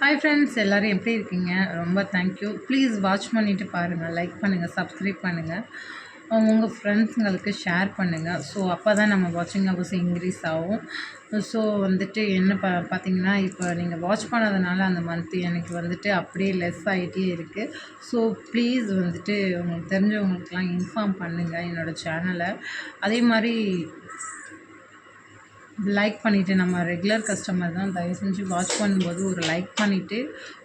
Hi friends, எல்லோரும் எப்படி இருக்கீங்க? ரொம்ப தேங்க்யூ. ப்ளீஸ் வாட்ச் பண்ணிவிட்டு பாருங்கள், லைக் பண்ணுங்கள், சப்ஸ்கிரைப் பண்ணுங்கள், உங்கள் ஃப்ரெண்ட்ஸுங்களுக்கு ஷேர் பண்ணுங்கள். ஸோ அப்போ தான் நம்ம வாட்சிங் ஹவர்ஸ் இன்க்ரீஸ் ஆகும். ஸோ வந்துட்டு என்ன பார்த்தீங்கன்னா, இப்போ நீங்கள் வாட்ச் பண்ணதுனால அந்த மந்த் எனக்கு வந்துட்டு அப்படியே லெஸ் ஆகிட்டே இருக்குது. ஸோ ப்ளீஸ் வந்துட்டு உங்களுக்கு தெரிஞ்சவங்களுக்கெலாம் இன்ஃபார்ம் பண்ணுங்கள் என்னோடய சேனலை. அதே மாதிரி லைக் பண்ணிவிட்டு, நம்ம ரெகுலர் கஸ்டமர் தான், தயவு செஞ்சு வாட்ச் பண்ணும்போது ஒரு லைக் பண்ணிவிட்டு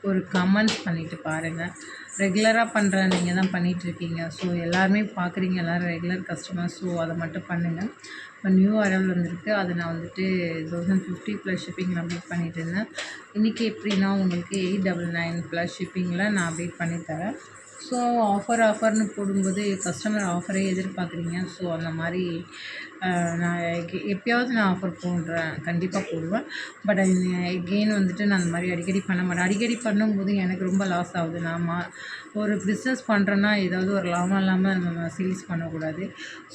ஒரு கமெண்ட் பண்ணிவிட்டு பாருங்கள். ரெகுலராக பண்ணுற நீங்கள் தான் பண்ணிகிட்ருக்கீங்க. ஸோ எல்லாருமே பார்க்குறீங்க, எல்லோரும் ரெகுலர் கஸ்டமர். ஸோ அதை மட்டும் பண்ணுங்கள். இப்போ நியூ அரைவல் வந்திருக்கு. அது நான் வந்துட்டு 1050 ப்ளஸ் ஷிப்பிங்கில் அப்டேட் பண்ணிகிட்டு இருந்தேன். இன்றைக்கி எப்படின்னா உங்களுக்கு 899 ப்ளஸ் ஷிப்பிங்கில் நான் அப்டேட் பண்ணித்தரேன். ஸோ ஆஃபர்னு போடும்போது கஸ்டமர் ஆஃபரே எதிர்பார்க்குறீங்க. ஸோ அந்த மாதிரி நான் எப்போயாவது நான் ஆஃபர் போடுறேன், கண்டிப்பாக போடுவேன். பட் எகெயின் வந்துட்டு நான் அந்த மாதிரி அடிக்கடி பண்ண மாட்டேன். அடிக்கடி பண்ணும்போது எனக்கு ரொம்ப லாஸ் ஆகுது. நான் ஒரு பிஸ்னஸ் பண்ணுறேன்னா ஏதாவது ஒரு லாபம் இல்லாமல் நம்ம சேல்ஸ் பண்ணக்கூடாது.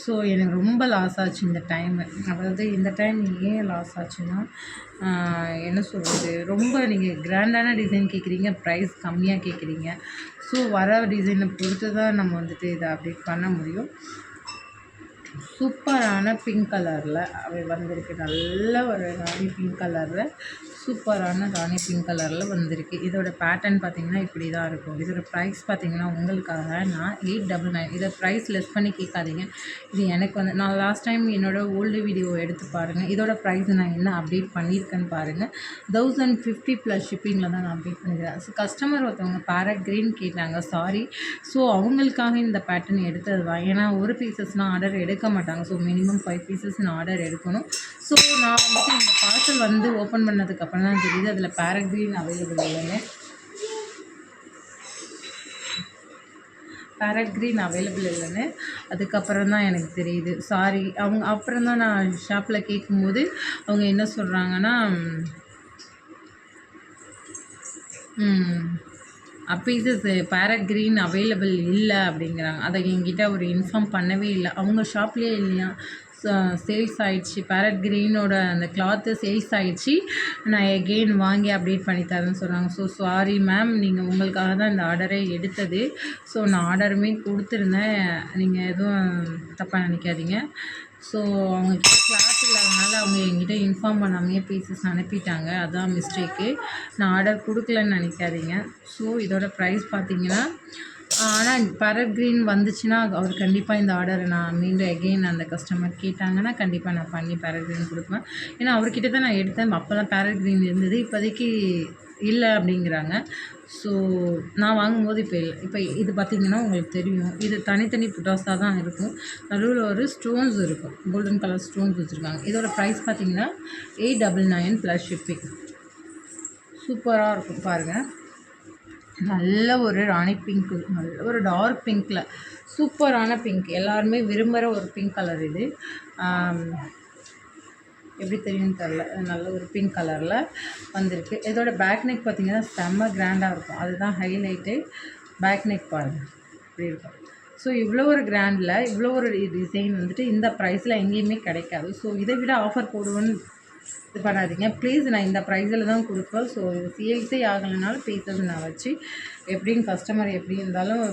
ஸோ எனக்கு ரொம்ப லாஸ் ஆச்சு இந்த டைமு. அதாவது இந்த டைம் ஏன் லாஸ் ஆச்சுன்னா, என்ன சொல்கிறது, ரொம்ப நீங்கள் கிராண்டான டிசைன் கேட்குறீங்க, ப்ரைஸ் கம்மியாக கேட்குறீங்க. ஸோ வர டிசைனை பொறுத்து தான் நம்ம வந்துட்டு இதை அப்டேட் பண்ண முடியும். சூப்பரான பிங்க் கலரில் வந்திருக்கு. நல்ல ஒரு ராணி பிங்க் கலரில், சூப்பரான ராணி பிங்க் கலரில் வந்திருக்கு. இதோட பேட்டர்ன் பார்த்திங்கன்னா இப்படி தான் இருக்கும். இதோட ப்ரைஸ் பார்த்திங்கன்னா உங்களுக்காக நான் 899. இதை ப்ரைஸ் லெஸ் பண்ணி கேட்காதீங்க. இது எனக்கு வந்து நான் லாஸ்ட் டைம் என்னோடய ஓல்டு வீடியோ எடுத்து பாருங்கள். இதோட ப்ரைஸ் நான் என்ன அப்டேட் பண்ணியிருக்கேன்னு பாருங்கள். 1050 ப்ளஸ் ஷிப்பிங்கில் தான் நான் அப்டேட் பண்ணிக்கிறேன். ஸோ கஸ்டமர் ஒருத்தவங்க பேரட் க்ரீன் கேட்டாங்க, சாரி. ஸோ அவங்களுக்காக இந்த பேட்டர்ன் எடுத்தது தான். ஏன்னா ஒரு பீசஸ்னால் ஆர்டர் எடுக்க மாட்டாங்க. ஸோ மினிமம் 5 பீசஸ் நான் ஆர்டர் எடுக்கணும். ஸோ நான் வந்துட்டு இந்த பார்சல் வந்து ஓப்பன் பண்ணதுக்கப்புறம் தான் தெரியுது அதில் பேரட் க்ரீன் அவைலபிள் இல்லைன்னு. பேரட் க்ரீன் அவைலபிள் இல்லைன்னு அதுக்கப்புறம் தான் எனக்கு தெரியுது. சாரி. அவங்க அப்புறம் தான் நான் ஷாப்பில் கேட்கும்போது அவங்க என்ன சொல்கிறாங்கன்னா, பீசஸ் பேரட் க்ரீன் அவைலபிள் இல்லை அப்படிங்கிறாங்க. அதை என்கிட்ட ஒரு இன்ஃபார்ம் பண்ணவே இல்லை. அவங்க ஷாப்லேயே இல்லையா, சேல்ஸ் ஆகிடுச்சு. பேரட் க்ரீனோட அந்த கிளாத்து சேல்ஸ் ஆகிடுச்சு. நான் எகெயின் வாங்கி அப்டேட் பண்ணி தரேன்னு சொல்கிறாங்க. ஸோ சாரி மேம், நீங்கள் உங்களுக்காக தான் இந்த ஆர்டரே எடுத்தது. ஸோ நான் ஆர்டருமே கொடுத்துருந்தேன், நீங்கள் எதுவும் தப்பாக நினைக்காதீங்க. ஸோ அவங்கக்கிட்ட கிளாத் இல்லாதனால அவங்க என்கிட்ட இன்ஃபார்ம் பண்ணாமையே பீசஸ் அனுப்பிட்டாங்க. அதான் மிஸ்டேக்கு. நான் ஆர்டர் கொடுக்கலன்னு நினைக்காதீங்க. ஸோ இதோட ப்ரைஸ் பார்த்திங்கன்னா, ஆனால் பேரட் க்ரீன் வந்துச்சுன்னா அவர் கண்டிப்பாக இந்த ஆர்டரை நான் மீண்டும் எகெயின் அந்த கஸ்டமர் கேட்டாங்கன்னா கண்டிப்பாக நான் பண்ணி பேரட் க்ரீன் கொடுப்பேன். ஏன்னா அவர்கிட்ட தான் நான் எடுத்தேன். அப்போ தான் பேரட் க்ரீன் இருந்தது, இப்போதைக்கு இல்லை அப்படிங்கிறாங்க. ஸோ நான் வாங்கும்போது இப்போ இல்லை. இப்போ இது பார்த்திங்கன்னா உங்களுக்கு தெரியும், இது தனித்தனி புட்டாஸாக தான் இருக்கும். நடுவில் ஒரு ஸ்டோன்ஸ் இருக்கும், கோல்டன் கலர் ஸ்டோன்ஸ் வச்சுருக்காங்க. இதோட ப்ரைஸ் பார்த்திங்கன்னா 899 ப்ளஸ் ஷிப்பிங். சூப்பராக இருக்கும் பாருங்கள். நல்ல ஒரு ராணி பிங்க், நல்ல ஒரு டார்க் பிங்க்கில் சூப்பரான பிங்க், எல்லாருமே விரும்புகிற ஒரு பிங்க் கலர். இது எப்படி தெரியும்னு தெரில, நல்ல ஒரு பிங்க் கலரில் வந்திருக்கு. இதோட பேக் நெக் பார்த்திங்கன்னா செம்ம கிராண்டாக இருக்கும். அதுதான் ஹைலைட்டு. பேக் நெக் பாருங்கள் இப்படி இருக்கும். ஸோ இவ்வளோ ஒரு கிராண்டில் இவ்வளோ ஒரு டிசைன் வந்துட்டு இந்த ப்ரைஸில் எங்கேயுமே கிடைக்காது. ஸோ இதை விட ஆஃபர் போடுவேன்னு இது பண்ணாதீங்க ப்ளீஸ். நான் இந்த ப்ரைஸில் தான் கொடுப்பேன். ஸோ இது சேல்ஸே ஆகலைனாலும் பீசஸ் நான் வச்சு எப்படின்னு கஸ்டமர் எப்படி இருந்தாலும்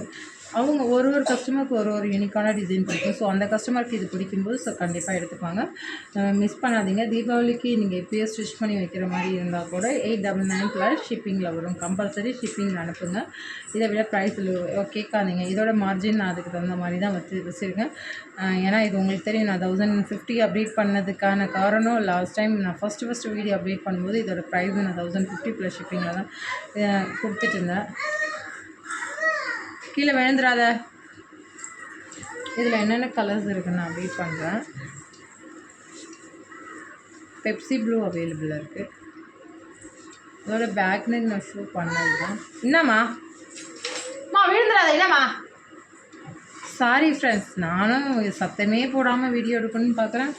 அவங்க ஒரு கஸ்டமருக்கு ஒரு யூனிக்கான டிசைன் பிடிக்கும். ஸோ அந்த கஸ்டமருக்கு இது பிடிக்கும்போது ஸோ கண்டிப்பாக எடுத்துப்பாங்க. மிஸ் பண்ணாதீங்க. தீபாவளிக்கு நீங்கள் எப்போயோ ஸ்டிச் பண்ணி வைக்கிற மாதிரி இருந்தால் கூட 899 ப்ளஸ் ஷிப்பிங்கில் வரும். கம்பல்சரி ஷிப்பிங்கில் அனுப்புங்க. இதை விட ப்ரைஸில் கேட்காதீங்க. இதோட மார்ஜின் நான் அதுக்கு தகுந்த மாதிரி தான் வச்சுருக்கேன். ஏன்னா இது உங்களுக்கு தெரியும், நான் 1050 அப்டேட் பண்ணதுக்கான காரணம், லாஸ்ட் டைம் நான் ஃபஸ்ட்டு வீடியோ அப்டேட் பண்ணும்போது இதோட ப்ரைஸ் நான் 1050 ப்ளஸ் ஷிப்பிங்கில் தான் கொடுத்துட்டு இருந்தேன். கீழே விழுந்துடாத. இதில் என்னென்ன கலர்ஸ் இருக்குன்னு நான் அப்டேட் பண்ணுறேன். பெப்சி ப்ளூ அவைலபிளாக இருக்குது. இதோட பேக் நெக் நான் ஷூ பண்ணது தான். என்னம்மா விழுந்துடாத, என்னம்மா. சாரி ஃப்ரெண்ட்ஸ், நானும் சத்தமே போடாமல் வீடியோ எடுக்கணும்னு பார்க்குறேன்.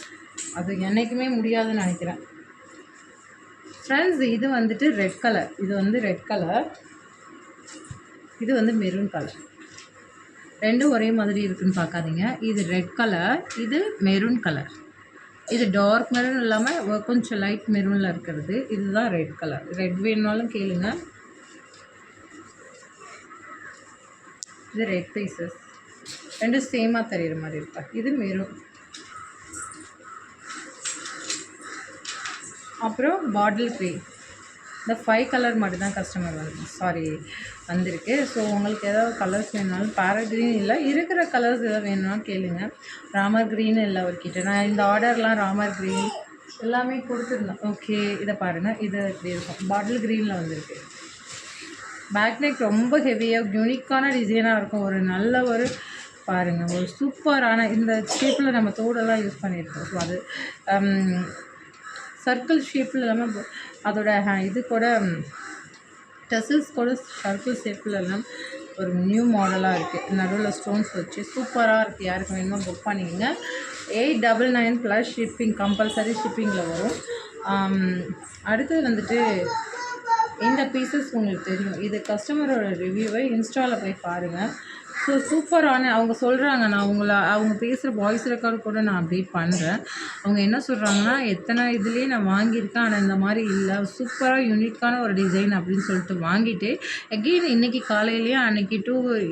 அது என்றைக்குமே முடியாதுன்னு நினைக்கிறேன். ஃப்ரெண்ட்ஸ், இது வந்துட்டு ரெட் கலர். இது வந்து ரெட் கலர், இது வந்து மெரூன் கலர். ரெண்டும் ஒரே மாதிரி இருக்குதுன்னு பார்க்காதீங்க. இது ரெட் கலர், இது மெரூன் கலர். இது டார்க் மெரூன் இல்லாமல் கொஞ்சம் லைட் மெரூனில் இருக்கிறது. இதுதான் ரெட் கலர். ரெட் வேணுனாலும் கேளுங்க. இது ரெட் பீசஸ், ரெண்டும் சேமாக தெரிகிற மாதிரி இருக்கா. இது மெரூன். அப்புறம் பாட்டில் க்ரீன். இந்த 5 கலர் மட்டும் தான் கஸ்டமர் வந்திருக்கு. ஸோ உங்களுக்கு ஏதாவது கலர்ஸ் வேணுனாலும் பேரட் க்ரீன் இல்லை, இருக்கிற கலர்ஸ் எதாவது வேணும்னாலும் கேளுங்க. ராமர் க்ரீன் இல்லை அவர்கிட்ட. நான் இந்த ஆர்டர்லாம் ராமர் க்ரீன் எல்லாமே கொடுத்துருந்தேன். ஓகே, இதை பாருங்கள். இது இப்படி இருக்கும், பாட்டில் க்ரீனில் வந்திருக்கு. பேக் நெக் ரொம்ப ஹெவியாக யூனிக்கான டிசைனாக இருக்கும். ஒரு நல்ல ஒரு பாருங்கள், ஒரு சூப்பரான இந்த ஷேப்பில் நம்ம தோடெல்லாம் யூஸ் பண்ணியிருக்கோம். ஸோ அது சர்க்கிள் ஷேப்பில் இல்லாமல் அதோட இது கூட டசில்ஸ் கூட சர்க்கிள் ஷேப்பில் எல்லாம் ஒரு நியூ மாடலாக இருக்குது. நடுவில் ஸ்டோன்ஸ் வச்சு சூப்பராக இருக்குது. யாருக்கு வேணுமோ புக் பண்ணிக்கோங்க. 899 ப்ளஸ் ஷிப்பிங், கம்பல்சரி ஷிப்பிங்கில் வரும். அடுத்தது வந்துட்டு இந்த பீசஸ் உங்களுக்கு தெரியும். இது கஸ்டமரோட ரிவ்யூவை இன்ஸ்டாவில் போய் பாருங்கள். ஸோ சூப்பரான அவங்க சொல்கிறாங்க. நான் அவங்க பேசுகிற வாய்ஸ் ரெக்கார்டு கூட நான் அப்டேட் பண்ணுறேன். அவங்க என்ன சொல்கிறாங்கன்னா, எத்தனை இதுலேயே நான் வாங்கியிருக்கேன், ஆனால் இந்த மாதிரி இல்லை, சூப்பராக யூனிக்கான ஒரு டிசைன் அப்படின்னு சொல்லிட்டு வாங்கிட்டு அகெயின் இன்றைக்கி காலையிலேயே அன்றைக்கி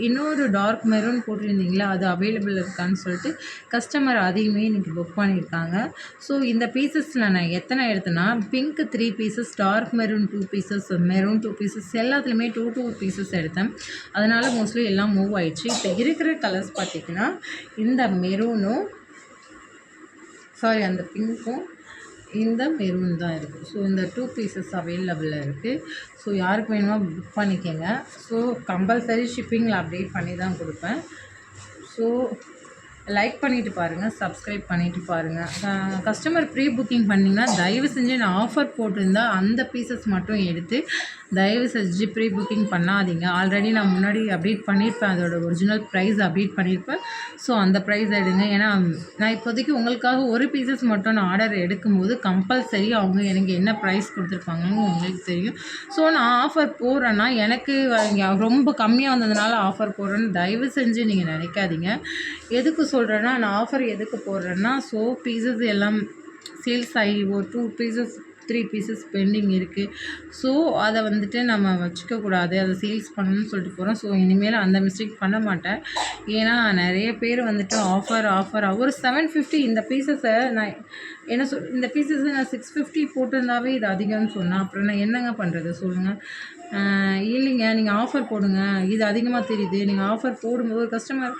இன்னொரு டார்க் மெரூன் போட்டிருந்தீங்களா, அது அவைலபிள் இருக்கான்னு சொல்லிட்டு கஸ்டமர் அதையுமே இன்றைக்கி புக் பண்ணியிருக்காங்க. ஸோ இந்த பீசஸில் நான் எத்தனை எடுத்தேன்னா, pink 3 pieces, dark maroon 2 pieces, maroon 2 pieces, எல்லாத்துலேயுமே 2 பீசஸ் எடுத்தேன். அதனால் மோஸ்ட்லி எல்லாம் மூவ் ஆயிடுச்சு. இப்போ இருக்கிற கலர்ஸ் பார்த்திங்கன்னா இந்த மெரூனும் அந்த பிங்க்கும் இந்த மெரூன் தான் இருக்குது. ஸோ இந்த 2 பீசஸ் அவைலபிளாக இருக்குது. ஸோ யாருக்கு வேணுமோ புக் பண்ணிக்கோங்க. ஸோ கம்பல்சரி ஷிப்பிங்கில் அப்டேட் பண்ணி தான் கொடுப்பேன். ஸோ லைக் பண்ணிவிட்டு பாருங்கள், சப்ஸ்கிரைப் பண்ணிவிட்டு பாருங்கள். கஸ்டமர் ப்ரீ புக்கிங் பண்ணிங்கன்னா தயவு செஞ்சு நான் ஆஃபர் போட்டிருந்தா அந்த பீசஸ் மட்டும் எடுத்து தயவு செஞ்சு ப்ரீ புக்கிங் பண்ணாதீங்க. ஆல்ரெடி நான் முன்னாடி அப்டேட் பண்ணியிருப்பேன், அதோட ஒரிஜினல் ப்ரைஸ் அப்டேட் பண்ணியிருப்பேன். ஸோ அந்த ப்ரைஸ் எடுங்க. ஏன்னா நான் இப்போதைக்கு உங்களுக்காக ஒரு பீசஸ் மட்டும் நான் ஆர்டர் எடுக்கும்போது கம்பல்சரி அவங்க எனக்கு என்ன ப்ரைஸ் கொடுத்துருப்பாங்கன்னு உங்களுக்கு தெரியும். ஸோ நான் ஆஃபர் போடுறேன்னா எனக்கு ரொம்ப கம்மியாக வந்ததுனால ஆஃபர் போடுறேன்னு தயவு செஞ்சு நீங்கள் நினைக்காதீங்க. எதுக்கு சொல்கிறேன்னா, நான் ஆஃபர் எதுக்கு போடுறேன்னா, ஸோ பீசஸ் எல்லாம் சேல்ஸ் ஆகி ஒரு 2 பீசஸ் 3 பீசஸ் பெண்டிங் இருக்குது. ஸோ அதை வந்துட்டு நம்ம வச்சுக்கக்கூடாது, அதை சேல்ஸ் பண்ணணும்னு சொல்லிட்டு போகிறோம். ஸோ இனிமேல் அந்த மிஸ்டேக் பண்ண மாட்டேன். ஏன்னா நிறைய பேர் வந்துட்டு ஆஃபர் ஒரு 750 இந்த பீசஸை நான் இந்த பீசஸை நான் 650 போட்டிருந்தாவே இது அதிகம்னு சொன்னேன். அப்புறம் நான் என்னங்க பண்ணுறது சொல்லுங்கள். இல்லைங்க, நீங்கள் ஆஃபர் போடுங்க, இது அதிகமாக தெரியுது. நீங்கள் ஆஃபர் போடும்போது ஒரு கஸ்டமர்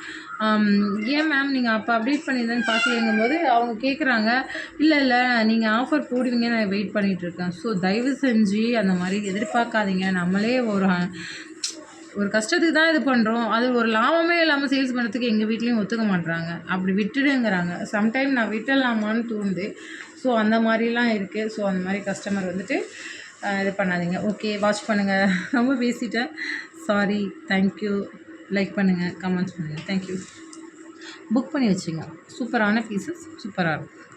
ஏன் மேம் நீங்கள் அப்போ அப்டேட் பண்ணியிருந்தேன்னு பார்க்கலங்கும்போது அவங்க கேட்குறாங்க, இல்லை நீங்கள் ஆஃபர் போடுவீங்க, நான் வெயிட் பண்ணிகிட்ருக்கேன். ஸோ தயவு செஞ்சு அந்த மாதிரி எதிர்பார்க்காதீங்க. நம்மளே ஒரு கஷ்டத்துக்கு தான் இது பண்ணுறோம், அது ஒரு லாபமே இல்லாமல் சேல்ஸ் பண்ணுறதுக்கு எங்கள் வீட்லேயும் ஒத்துக்க மாட்டுறாங்க. அப்படி விட்டுடுங்கிறாங்க. சம்டைம் நான் விட்டுடலாமான்னு தோணுது. ஸோ அந்த மாதிரிலாம் இருக்குது. ஸோ அந்த மாதிரி கஸ்டமர் வந்துட்டு இது பண்ணாதீங்க. ஓகே, வாட்ச் பண்ணுங்கள். ரொம்ப பேசிட்டேன், சாரி. தேங்க்யூ. லைக் பண்ணுங்கள், கமெண்ட்ஸ் பண்ணுங்கள். தேங்க்யூ. புக் பண்ணி வச்சுங்க. சூப்பரான பீசஸ், சூப்பராக இருக்கும்.